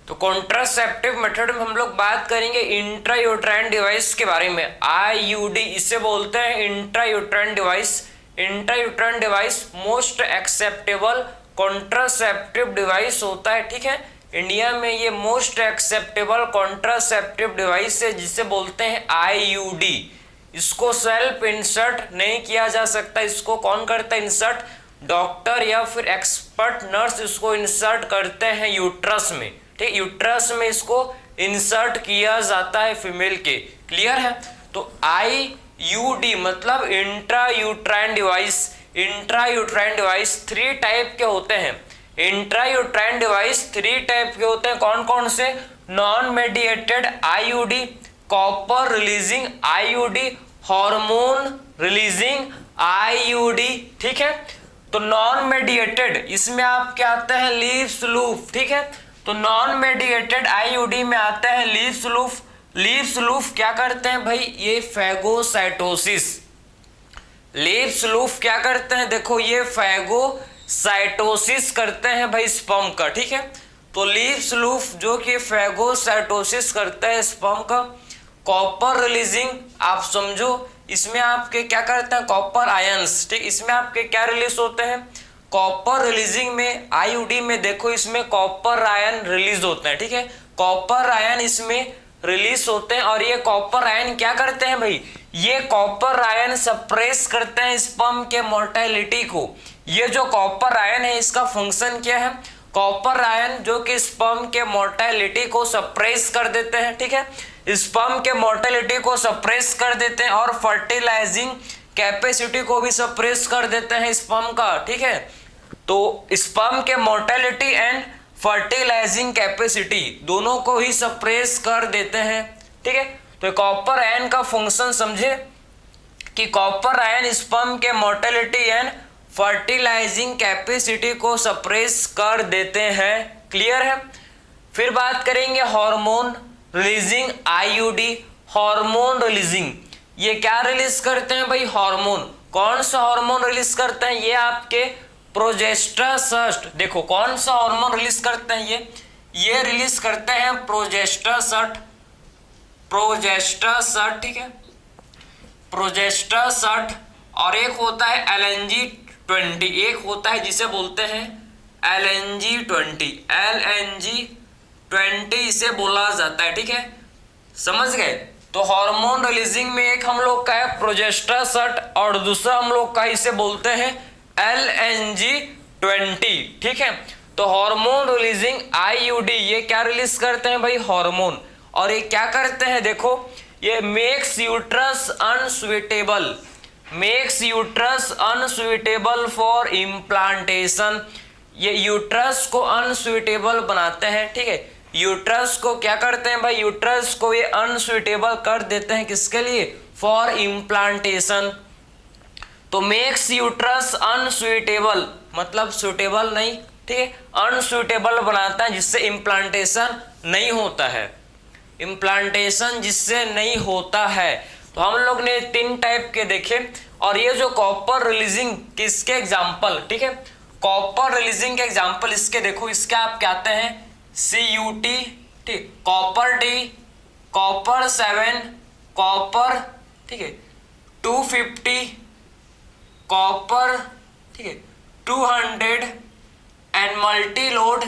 तो contraceptive method में हम लोग बात करेंगे इंट्रायूट्राइन डिवाइस के बारे में। आईयूडी इसे बोलते हैं intrauterine device. Intrauterine device most acceptable contraceptive device होता है, ठीक है। इंडिया में ये मोस्ट एक्सेप्टेबल कॉन्ट्रासेप्टिव डिवाइस है जिसे बोलते हैं आईयूडी। इसको सेल्फ इंसर्ट नहीं किया जा सकता। इसको कौन करता है इंसर्ट? डॉक्टर या फिर एक्सपर्ट नर्स इसको इंसर्ट करते हैं यूट्रस में, ठीक। यूट्रस में इसको इंसर्ट किया जाता है फीमेल के। क्लियर है? तो आईयूडी मतलब intrauterine device. Intrauterine device 3 type के होते हैं। इंट्रायूट्राइन डिवाइस 3 टाइप के होते हैं। कौन कौन से? Non mediated IUD, copper releasing IUD, hormone releasing IUD, ठीक है। तो नॉन मेडिएटेड इसमें आप क्या आते हैं? लीव्स लूप, ठीक है। तो नॉन मेडिएटेड आईयूडी में आता है लीव्स लूप। लीव्स लूप क्या करते हैं भाई? ये फैगोसाइटोसिस। लीव्स लूप क्या करते हैं? देखो ये फैगोसाइटोसिस करते हैं भाई स्पर्म का, ठीक है। तो लीव्स लूप जो कि फैगोसाइटोसिस करता है स्पर्म का। कॉपर रिलीजिंग आप समझो, इसमें आपके क्या करते हैं? कॉपर आयंस, ठीक। इसमें आपके क्या रिलीज होते हैं? कॉपर रिलीजिंग में आईयूडी में देखो इसमें कॉपर आयन रिलीज होते हैं, ठीक है। कॉपर आयन इसमें रिलीज होते हैं और ये कॉपर आयन क्या करते हैं भाई? ये कॉपर आयन सप्रेस करते हैं स्पर्म के मोर्टेलिटी को। ये जो कॉपर आयन है इसका फंक्शन क्या है? कॉपर आयन जो कि स्पर्म के मोर्टेलिटी को सप्रेस कर देते हैं, ठीक है। स्पर्म के मोर्टेलिटी को सप्रेस कर देते हैं और फर्टिलाइजिंग कैपेसिटी को भी सप्रेस कर देते हैं स्पर्म का, ठीक है। तो स्पर्म के मोर्टेलिटी एंड फर्टिलाइजिंग कैपेसिटी दोनों को ही सप्रेस कर देते हैं, ठीक है। तो कॉपर आयन का फंक्शन समझे कि कॉपर आयन स्पर्म के मोर्टेलिटी एंड फर्टिलाइजिंग कैपेसिटी को सप्रेस कर देते हैं। क्लियर है? फिर बात करेंगे hormone releasing IUD. Hormone releasing ये क्या रिलीज करते हैं भाई? हार्मोन। कौन सा हार्मोन रिलीज करते हैं? ये आपके प्रोजेस्टेरोन। देखो कौन सा हार्मोन रिलीज करते हैं? ये रिलीज करते हैं प्रोजेस्टेरोन। प्रोजेस्टेरोन, ठीक है। प्रोजेस्टेरोन और एक होता है LNG-20। एक होता है जिसे बोलते हैं LNG-20। LNG-20 इसे बोला जाता है, ठीक है। समझ गए? तो हार्मोन रिलीजिंग में एक हम लोग का है प्रोजेस्टेरोन और दूसरा हम लोग का इसे बोलते हैं LNG-20, ठीक है। तो हार्मोन रिलीजिंग आईयूडी ये क्या रिलीज करते हैं भाई? हार्मोन। और ये क्या करते हैं? देखो ये makes uterus unsuitable, makes uterus unsuitable for implantation. ये यूट्रस को अनसुइटेबल बनाते हैं, ठीक है। यूट्रस को क्या करते हैं भाई? यूट्रस को ये अनसुइटेबल कर देते हैं किसके लिए? For implantation. तो मेक्स यूट्रस अनसुइटेबल मतलब सुइटेबल नहीं, ठीक है। अनसुइटेबल बनाता है जिससे इम्प्लांटेशन नहीं होता है। इम्प्लांटेशन जिससे नहीं होता है। तो हम लोग ने 3 टाइप के देखे और ये जो कॉपर रिलीजिंग किसके एग्जाम्पल, ठीक है। कॉपर रिलीजिंग के एग्जाम्पल इसके देखो, इसके आप क्या आते हैं? CUT, ठीक, कॉपर D, कॉपर 7, कॉपर, ठीक है, 250, कॉपर, ठीक है, 200 एंड मल्टी लोड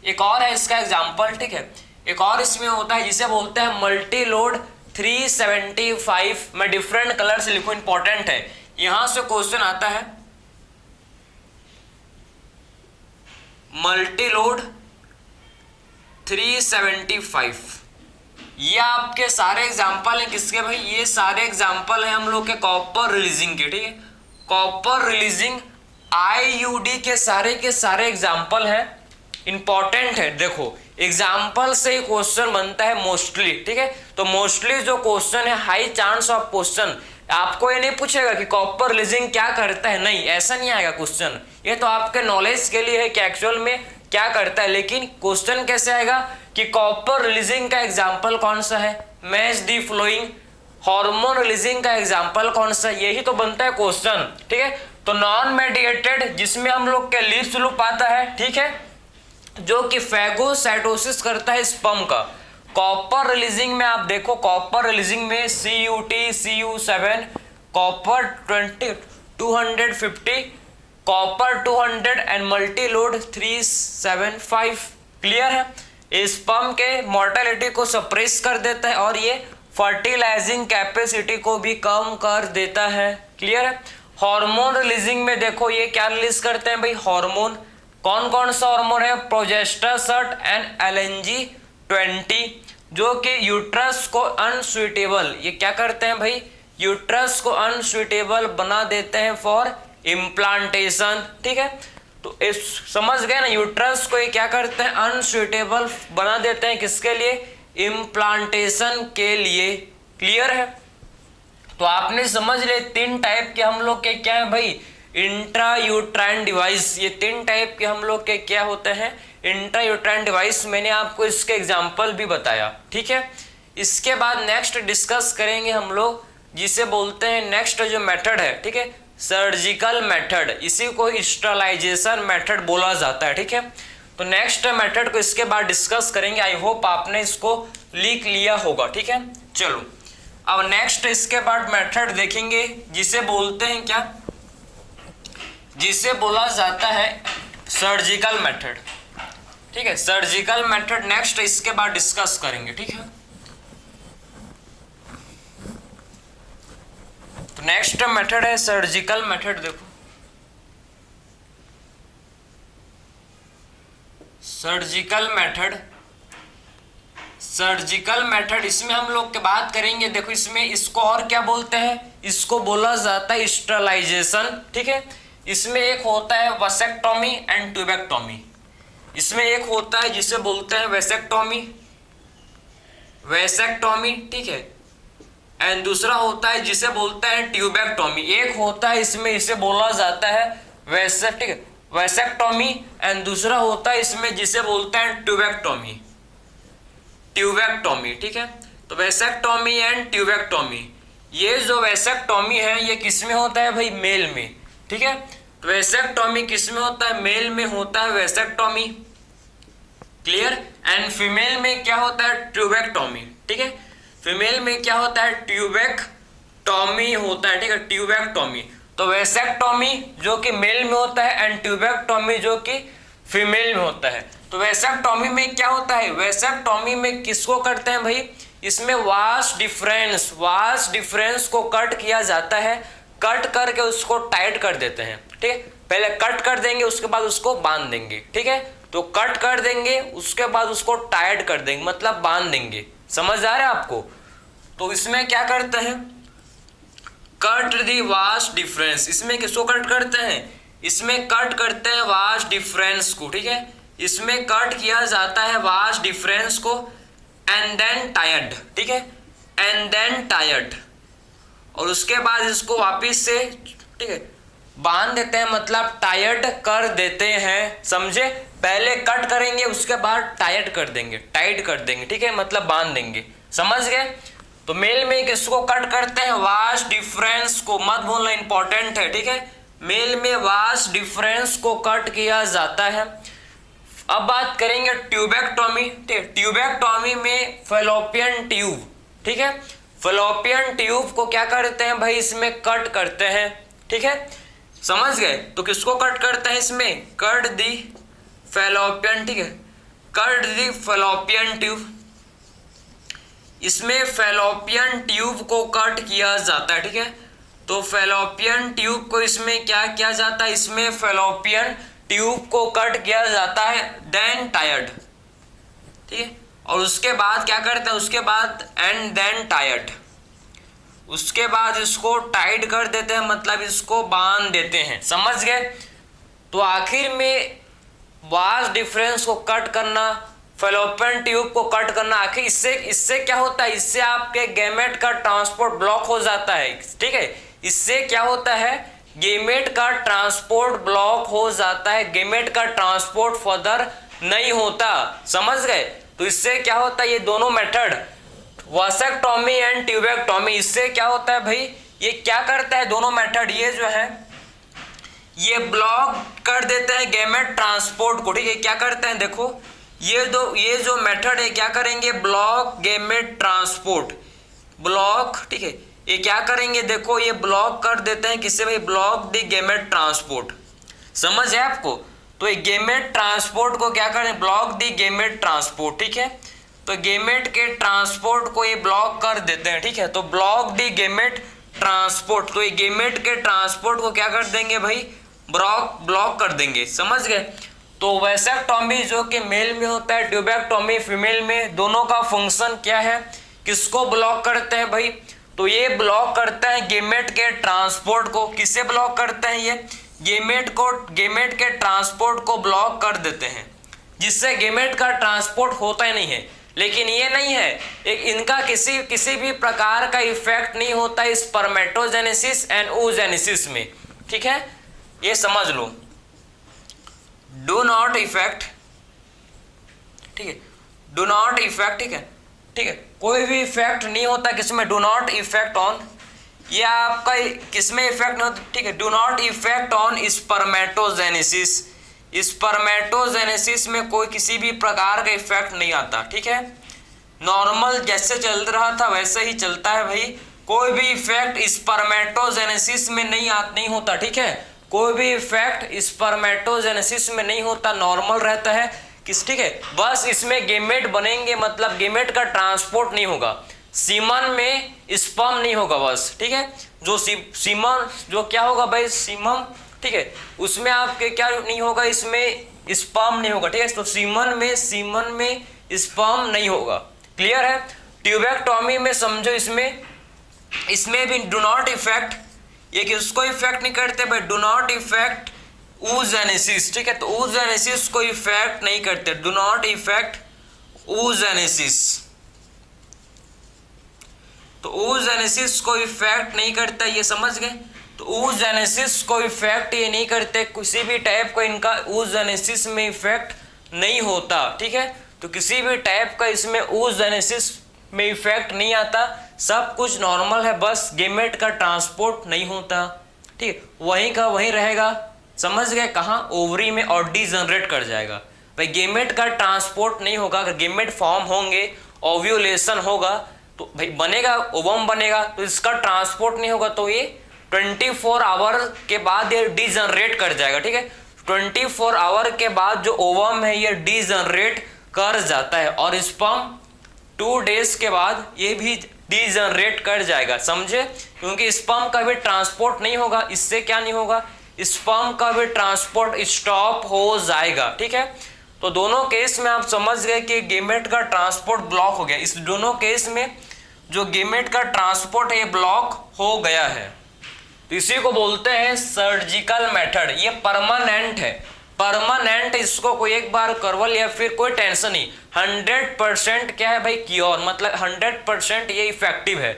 एक और है इसका एग्जाम्पल, ठीक है। एक और इसमें होता है जिसे बोलते हैं मल्टी लोड 375। मैं डिफरेंट कलर से लिखूं, इंपॉर्टेंट है। यहां से क्वेश्चन आता है मल्टी लोड 375। ये आपके सारे एग्जाम्पल हैं किसके भाई? ये सारे एग्जाम्पल हैं हम लोग के कॉपर रिलीजिंग के, ठीक है। कॉपर रिलीजिंग आईयूडी के सारे एग्जाम्पल हैं, इंपॉर्टेंट है। देखो एग्जाम्पल से ही क्वेश्चन बनता है मोस्टली, ठीक है। तो मोस्टली जो क्वेश्चन है हाई चांस ऑफ क्वेश्चन। आपको ये नहीं पूछेगा कि कॉपर रिलीजिंग क्या करता है, नहीं, ऐसा नहीं आएगा क्वेश्चन। ये तो आपके नॉलेज के लिए है कि एक्चुअल में क्या करता है, लेकिन क्वेश्चन कैसे आएगा कि कॉपर रिलीजिंग का एग्जाम्पल कौन सा है? Match the following. Hormone releasing का एग्जाम्पल कौन सा? यही तो बनता है क्वेश्चन, ठीक है। तो नॉन मेडिएटेड जिसमें हम लोग के लीव्स लूप आता है, ठीक है। जो कि फैगोसाइटोसिस करता है स्पर्म का। कॉपर रिलीजिंग में आप देखो, कॉपर रिलीजिंग में CuT, Cu7, copper 250, copper 200 and Multiload 375। Clear है। स्पर्म के मोर्टेलिटी को सप्रेस कर देता है और ये फर्टिलाइजिंग कैपेसिटी को भी कम कर देता है। क्लियर है। हार्मोन रिलीजिंग में देखो ये क्या रिलीज करते हैं भाई, हार्मोन। कौन कौन सा हार्मोन है, प्रोजेस्टेरोन एंड LNG-20, जो कि यूट्रस को अनसुइटेबल, ये क्या करते हैं भाई, यूट्रस को अनसुइटेबल बना देते हैं फॉर इम्प्लांटेशन। ठीक है, तो इस समझ गए ना, यूट्रस को ये क्या करते हैं, अनसुइटेबल बना देते हैं, किसके लिए, इम्प्लांटेशन के लिए। क्लियर है। तो आपने समझ ले 3 टाइप के हम लोग के क्या है भाई, इंट्रा यूट्राइन डिवाइस। ये 3 टाइप के हम लोग के क्या होते हैं, इंट्रा यूट्राइन डिवाइस। मैंने आपको इसके एग्जाम्पल भी बताया। ठीक है, इसके बाद नेक्स्ट डिस्कस करेंगे हम लोग जिसे बोलते हैं, नेक्स्ट जो मेथड है, ठीक है, सर्जिकल मेथड। इसी को स्टरलाइजेशन मेथड बोला जाता है। ठीक है, तो नेक्स्ट मेथड को इसके बाद डिस्कस करेंगे। आई होप आपने इसको लिख लिया होगा। ठीक है, चलो अब नेक्स्ट इसके बाद मेथड देखेंगे जिसे बोलते हैं क्या, जिसे बोला जाता है सर्जिकल मेथड। ठीक है, सर्जिकल मेथड नेक्स्ट इसके बाद डिस्कस करेंगे। ठीक है, तो नेक्स्ट मेथड है सर्जिकल मेथड। देखो सर्जिकल मेथड, सर्जिकल मेथड इसमें हम लोग के बात करेंगे। देखो इसमें इसको और क्या बोलते हैं, इसको बोला जाता है स्टरलाइजेशन। ठीक है, इसमें एक होता है वसेक्टोमी एंड ट्यूबेक्टोमी। इसमें एक होता है जिसे बोलते हैं वैसेक्टोमी, वैसेक्टोमी। ठीक है, एंड दूसरा होता है जिसे बोलते हैं ट्यूबेक्टोमी। एक होता है इसमें, इसे बोला जाता है ठीक है, वैसेक्टोमी, एंड दूसरा होता है इसमें जिसे बोलते हैं ट्यूबेक्टोमी, ट्यूबेक्टोमी। ठीक है, तो वैसेक्टोमी एंड ट्यूबेक्टोमी, ये जो वैसेक्टोमी है ये किस में होता है भाई, मेल में। ठीक है, तो वैसेक्टोमी किस में होता है, मेल में होता है वैसेक्टोमी। क्लियर। एंड फीमेल में क्या होता है, ट्यूबेक्टोमी। ठीक है, फीमेल में क्या होता है, ट्यूबेक्टोमी होता है। ठीक है, ट्यूबेक्टोमी। तो वैसेक्टोमी जो कि मेल में होता है एंड ट्यूबेक्टोमी जो कि फीमेल में होता है। तो वैसेक्टोमी में क्या होता है, वैसेक्टोमी में किसको करते हैं भाई, इसमें वास्ट डिफरेंस को कट किया जाता है। कट करके उसको टाइट कर देते हैं। ठीक है, पहले कट कर देंगे उसके बाद उसको बांध देंगे। ठीक है, तो कट कर देंगे उसके बाद उसको टाइट कर देंगे, मतलब बांध देंगे। समझ आ रहा है आपको। तो इसमें क्या करते हैं, कट दी वास्ट डिफरेंस। इसमें किसको कट करते हैं, इसमें कट करते हैं वास्ट डिफरेंस को। ठीक है, इसमें कट किया जाता है वास्ट डिफरेंस को एंड देन टायर्ड। ठीक है, एंड देन टायर्ड, और उसके बाद इसको वापिस से, ठीक है, बांध देते हैं, मतलब टायर्ड कर देते हैं। समझे, पहले कट करेंगे उसके बाद टायर्ड कर देंगे, टाइट कर देंगे। ठीक है, मतलब बांध देंगे। समझ गए। तो मेल में किसको कट करते हैं, वास्ट डिफरेंस को, मत भूलना, इंपॉर्टेंट है। ठीक है, मेल में वास्ट डिफरेंस को कट किया जाता है। अब बात करेंगे ट्यूबेक्टोमी। ट्यूबेक्टोमी में फैलोपियन ट्यूब, ठीक है, फैलोपियन ट्यूब को क्या करते हैं भाई, इसमें कट करते हैं। ठीक है, समझ गए। तो किसको कट करते हैं, इसमें कट दी फैलोपियन, ठीक है, कट दी फैलोपियन ट्यूब। इसमें फैलोपियन ट्यूब को कट किया जाता है। ठीक है, तो फैलोपियन ट्यूब को इसमें क्या किया जाता है, इसमें फैलोपियन ट्यूब को कट किया जाता है, देन टायर्ड। ठीक है, और उसके बाद क्या करते हैं, उसके बाद एंड देन टायर्ड, उसके बाद इसको टाइट कर देते हैं, मतलब इसको बांध देते हैं। समझ गए। तो आखिर में वास्ट डिफरेंस को कट करना, फैलोपियन ट्यूब को कट करना, आखिर इससे क्या होता है, इससे आपके गैमेट का ट्रांसपोर्ट ब्लॉक हो जाता है। ठीक है, इससे क्या होता है, गैमेट का ट्रांसपोर्ट ब्लॉक हो जाता है, गैमेट का ट्रांसपोर्ट फर्दर नहीं होता। समझ गए। तो इससे क्या होता है, ये दोनों मेथड, वसेक्टोमी एंड ट्यूबेक्टोमी, इससे क्या होता है भाई, ये क्या करता है, दोनों मेथड, ये जो है ये ब्लॉक कर देते हैं गैमेट ट्रांसपोर्ट को, ठीक है। क्या करते हैं देखो, ये जो मेथड है क्या करेंगे, ब्लॉक गैमेट ट्रांसपोर्ट, ब्लॉक, ठीक है। ये क्या करेंगे देखो, ये ब्लॉक कर देते हैं किससे भाई, ब्लॉक द गैमेट ट्रांसपोर्ट, समझ है आपको। तो ये गैमेट ट्रांसपोर्ट को क्या करें, ब्लॉक द गैमेट ट्रांसपोर्ट, ठीक है। तो गैमेट के ट्रांसपोर्ट को ये ब्लॉक कर देते हैं, ठीक है। तो ब्लॉक द गैमेट ट्रांसपोर्ट, तो ये गैमेट के ट्रांसपोर्ट को क्या कर देंगे भाई, ब्लॉक कर देंगे, समझ गए। तो वैसेक्टोमी जो कि मेल में होता है, ट्यूबेक्टोमी फीमेल में, दोनों का फंक्शन क्या है, किसको ब्लॉक करते हैं भाई, तो ये ब्लॉक करता है गैमेट के ट्रांसपोर्ट को। किससे ब्लॉक करते हैं, ये गैमेट के ट्रांसपोर्ट को ब्लॉक कर देते हैं, जिससे गैमेट का ट्रांसपोर्ट होता ही नहीं है। लेकिन ये नहीं है, इनका किसी भी प्रकार का इफेक्ट नहीं होता स्पर्मेटोजेनेसिस एंड oogenesis में, ठीक है, ये समझ लो। डू नॉट इफेक्ट, ठीक है, डू नॉट इफेक्ट, ठीक है, ठीक है, कोई भी इफेक्ट नहीं होता किसमें, डू नॉट इफेक्ट ऑन, ये आपका किसमें इफेक्ट नहीं होता, ठीक है, do not effect on spermatogenesis, spermatogenesis में कोई किसी भी प्रकार का इफेक्ट नहीं आता, ठीक है। नॉर्मल जैसे चल रहा था वैसे ही चलता है भाई, कोई भी इफेक्ट स्पर्मेटोजेनेसिस में नहीं होता, ठीक है। कोई भी इफेक्ट स्पर्मेटोजेनेसिस में नहीं होता, नॉर्मल रहता है किस, ठीक है। बस इसमें गैमेट बनेंगे, मतलब गैमेट का ट्रांसपोर्ट नहीं होगा, सीमन में स्पर्म नहीं होगा बस, ठीक है। जो सीमन जो क्या होगा भाई, सीमन, ठीक है, उसमें आपके क्या नहीं होगा, इसमें स्पर्म नहीं होगा, ठीक है। तो सीमन में स्पर्म नहीं होगा, क्लियर है। ट्यूबेक्टोमी में समझो, इसमें भी डू नॉट इफेक्ट, ये किसको इफेक्ट नहीं करते भाई, डू नॉट इफेक्ट oogenesis, ठीक है। तो oogenesis को इफेक्ट नहीं करते, डू नॉट इफेक्ट oogenesis, तो oogenesis को इफेक्ट नहीं करता, ये समझ गए। तो oogenesis को इफेक्ट ये नहीं करते, किसी भी टाइप का इनका oogenesis में इफेक्ट नहीं होता, ठीक है। तो किसी भी टाइप का इसमें oogenesis में इफेक्ट नहीं आता, सब कुछ नॉर्मल है, बस गैमेट का ट्रांसपोर्ट नहीं होता, ठीक, वहीं का वहीं रहेगा, समझ गए। कहाँ, ओवरी में, और डीजनरेट कर जाएगा भाई। गैमेट का ट्रांसपोर्ट नहीं होगा, अगर गैमेट फॉर्म होंगे, ओव्यूलेशन होगा तो भाई बनेगा, ओवम बनेगा, तो इसका ट्रांसपोर्ट नहीं होगा, तो ये 24 आवर के बाद ये डीजनरेट कर जाएगा, ठीक है। 24 आवर के बाद जो ओवम है ये डीजनरेट कर जाता है, और स्पर्म 2 डेज के बाद ये भी डीजनरेट कर जाएगा, समझे। क्योंकि स्पर्म का भी ट्रांसपोर्ट नहीं होगा, इससे क्या नहीं होगा, स्पर्म का भी ट्रांसपोर्ट स्टॉप हो जाएगा, ठीक है। तो दोनों केस में आप समझ गए कि गैमेट का ट्रांसपोर्ट ब्लॉक हो गया। इस दोनों केस में जो गैमेट का ट्रांसपोर्ट है ब्लॉक हो गया है, तो इसी को बोलते हैं सर्जिकल मेथड। ये परमानेंट है, परमानेंट, इसको कोई एक बार करवा लिया फिर कोई टेंशन नहीं। 100% क्या है भाई, क्योर, मतलब 100% ये इफेक्टिव है,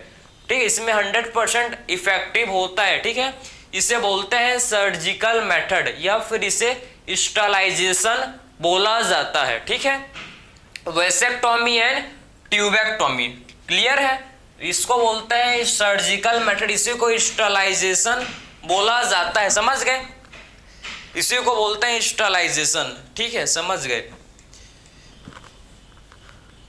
ठीक है। इसमें 100% इफेक्टिव होता है, ठीक है। इसे बोलते हैं सर्जिकल मेथड, या फिर इसे स्टरलाइजेशन बोला जाता है, ठीक है। वैसेक्टोमी एंड ट्यूबेक्टोमी, क्लियर है। इसको बोलते हैं सर्जिकल मेथड, इसी को स्टरलाइजेशन बोला जाता है, समझ गए। इसी को बोलते हैं स्टरलाइजेशन, ठीक है, समझ गए,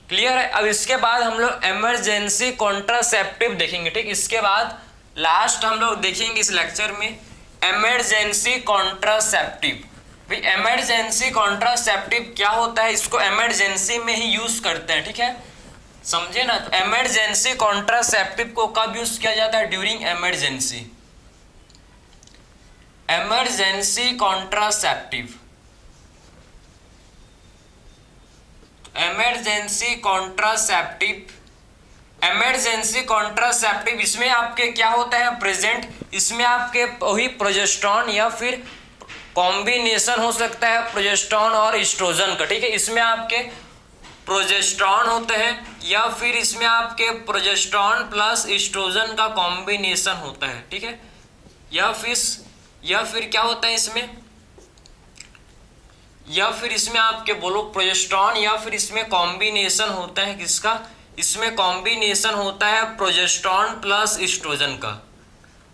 क्लियर है। अब इसके बाद हम लोग इमरजेंसी कॉन्ट्रासेप्टिव देखेंगे, ठीक। इसके बाद लास्ट हम लोग देखेंगे इस लेक्चर में इमरजेंसी कॉन्ट्रासेप्टिव। भाई इमरजेंसी कॉन्ट्रासेप्टिव क्या होता है, इसको इमरजेंसी में ही यूज करते हैं, ठीक है, समझे ना। तो इमरजेंसी कॉन्ट्रासेप्टिव को कब यूज किया जाता है, during emergency. Emergency contraceptive, emergency contraceptive, emergency contraceptive, इसमें आपके क्या होता है प्रेजेंट, इसमें आपके वही प्रोजेस्टेरॉन या फिर कॉम्बिनेशन हो सकता है प्रोजेस्टेरॉन और एस्ट्रोजन का, ठीक है। इसमें आपके प्रोजेस्टेरॉन होते हैं, या फिर इसमें आपके प्रोजेस्टेरॉन प्लस एस्ट्रोजन का कॉम्बिनेशन होता है, ठीक है। या फिर क्या होता है इसमें, या फिर इसमें आपके बोलो प्रोजेस्टेरॉन, या फिर इसमें कॉम्बिनेशन होता है किसका, इसमें कॉम्बिनेशन होता है प्रोजेस्टेरॉन प्लस एस्ट्रोजन का,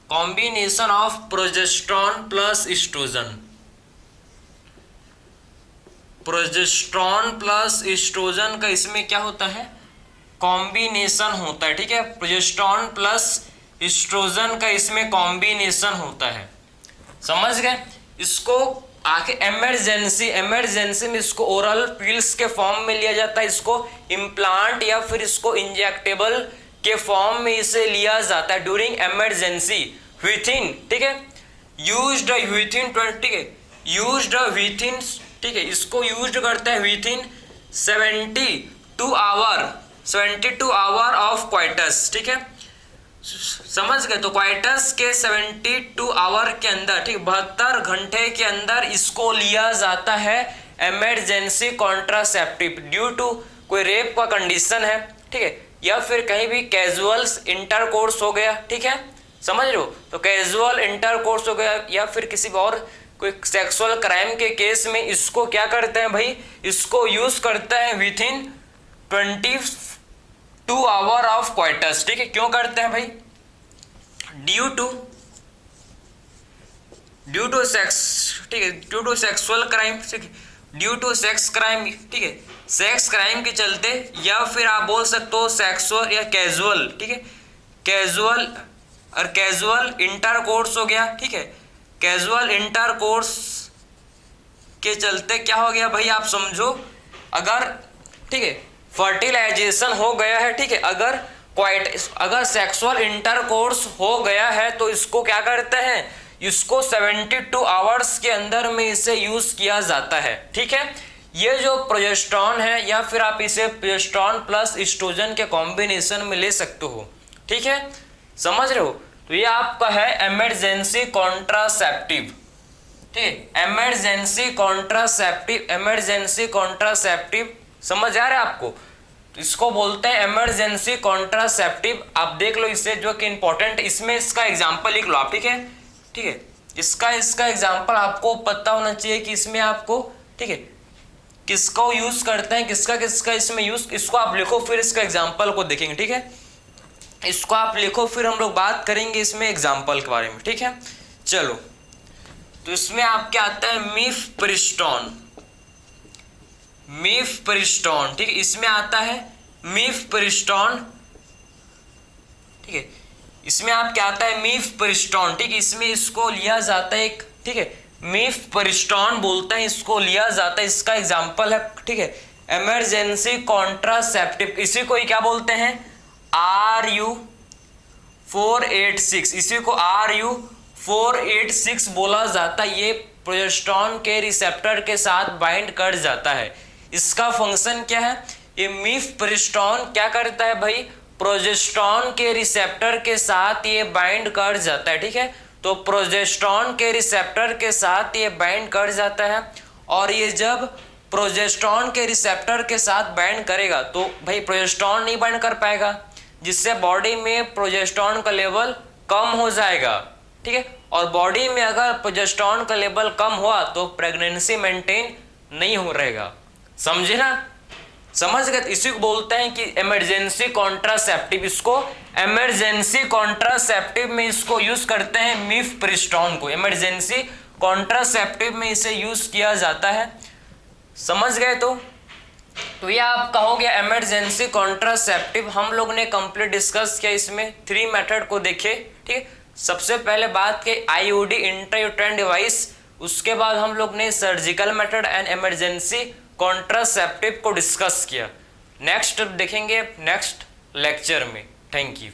combination of progesterone plus estrogen, progesterone plus estrogen का इसमें क्या होता है, कॉम्बिनेशन होता है, ठीक है। प्रोजेस्टेरॉन प्लस एस्ट्रोजन का इसमें कॉम्बिनेशन होता है, समझ गए। इसको आके इमरजेंसी में इसको ओरल पिल्स के फॉर्म में लिया जाता है, इसको इम्प्लांट या फिर इसको इंजेक्टेबल के फॉर्म में इसे लिया जाता है ड्यूरिंग इमरजेंसी विथिन, ठीक है, यूज्ड विथिन 20, ठीक है, यूज्ड विथिन, ठीक है, इसको यूज करते हैं विथिन 72 आवर ऑफ क्वाइटस, ठीक है, समझ गए। तो क्वाइटस के 72 आवर के अंदर, ठीक, 72 घंटे के अंदर इसको लिया जाता है इमरजेंसी कॉन्ट्रासेप्टिव ड्यू टू कोई रेप का कंडीशन है, ठीक है, या फिर कहीं भी कैजुअल इंटरकोर्स हो गया, ठीक है, समझ रहे हो। तो कैजुअल इंटरकोर्स हो गया या फिर किसी और कोई सेक्सुअल क्राइम के केस में इसको क्या करते हैं भाई, इसको यूज करते हैं विथिन 22 आवर ऑफ क्वाइटस, ठीक है। क्यों करते हैं भाई, ड्यू टू सेक्स, ठीक है, ड्यू टू सेक्सुअल क्राइम, ठीक है, ड्यू टू सेक्स क्राइम, ठीक है, सेक्स क्राइम के चलते, या फिर आप बोल सकते हो सेक्सुअल या कैजुअल, ठीक है, कैजुअल और कैजुअल इंटरकोर्स हो गया, ठीक है, कैजुअल इंटरकोर्स के चलते क्या हो गया भाई, आप समझो, अगर, ठीक है, फर्टिलाइजेशन हो गया है, ठीक है, अगर सेक्सुअल इंटरकोर्स हो गया है तो इसको क्या करते हैं, इसको 72 आवर्स के अंदर में इसे यूज किया जाता है, ठीक है। ये जो प्रोजेस्टेरॉन है या फिर आप इसे प्रोजेस्टेरॉन प्लस एस्ट्रोजन के कॉम्बिनेशन में ले सकते हो, ठीक है, समझ रहे हो। तो ये आपका है इमरजेंसी कॉन्ट्रासेप्टिव, ठीक है, इमरजेंसी कॉन्ट्रासेप्टिव, समझ आ रहा है आपको। तो इसको बोलते हैं इमरजेंसी कॉन्ट्रासेप्टिव। आप देख लो इसे, जो कि इंपॉर्टेंट, इसमें इसका एग्जांपल लिख लो आप, ठीक है, ठीक है, इसका एग्जांपल आपको पता होना चाहिए कि इसमें आपको, ठीक है, किसको यूज करते हैं, किसका इसमें यूज, इसको आप लिखो, फिर इसका एग्जांपल को देखेंगे, ठीक है, इसको आप लिखो, फिर हम लोग बात करेंगे इसमें एग्जांपल के बारे में, ठीक है। चलो, तो इसमें आपके आता है मीफप्रिस्टोन, ठीक है, इसमें आता है मीफप्रिस्टोन, ठीक है, इसमें आप क्या आता है मीफप्रिस्टोन, ठीक है, इसमें इसको लिया जाता है एक, ठीक है, मीफप्रिस्टोन बोलते हैं, इसको लिया जाता है, इसका एग्जांपल है, ठीक है, इमरजेंसी कॉन्ट्रासेप्टिव, इसी को ही क्या बोलते हैं, RU486, इसी को RU486 बोला जाता है। ये प्रोजेस्टेरॉन के रिसेप्टर के साथ बाइंड कर जाता है। इसका फंक्शन क्या है, ये मीफप्रिस्टोन क्या करता है भाई, प्रोजेस्टेरॉन के रिसेप्टर के साथ ये बाइंड कर जाता है, ठीक है। तो प्रोजेस्टेरॉन के रिसेप्टर के साथ ये बाइंड कर जाता है, और ये जब प्रोजेस्टेरॉन के रिसेप्टर के साथ बाइंड करेगा तो भाई प्रोजेस्टेरॉन नहीं बाइंड कर पाएगा, जिससे बॉडी में प्रोजेस्टेरॉन का लेवल कम हो जाएगा, ठीक है। और बॉडी में अगर प्रोजेस्टेरॉन का लेवल कम हुआ तो प्रेगनेंसी मेंटेन नहीं हो रहेगा, समझे ना, समझ गए। इसी को बोलते हैं कि इमरजेंसी कॉन्ट्रासेप्टिव, इसको इमरजेंसी कॉन्ट्रासेप्टिव में इसको यूज करते हैं, मीफप्रिस्टोन को इमरजेंसी कॉन्ट्रासेप्टिव में इसे यूज किया जाता है, समझ गए। तो ये आपका हो गया इमरजेंसी कॉन्ट्रासेप्टिव। हम लोग ने कंप्लीट डिस्कस किया, इसमें 3 मेथड को देखे, ठीक है। सबसे पहले बात की आईयूडी इंट्रायूटेराइन डिवाइस, उसके बाद हम लोग ने surgical method and emergency contraceptive को डिस्कस किया। नेक्स्ट देखेंगे नेक्स्ट लेक्चर में। Thank you.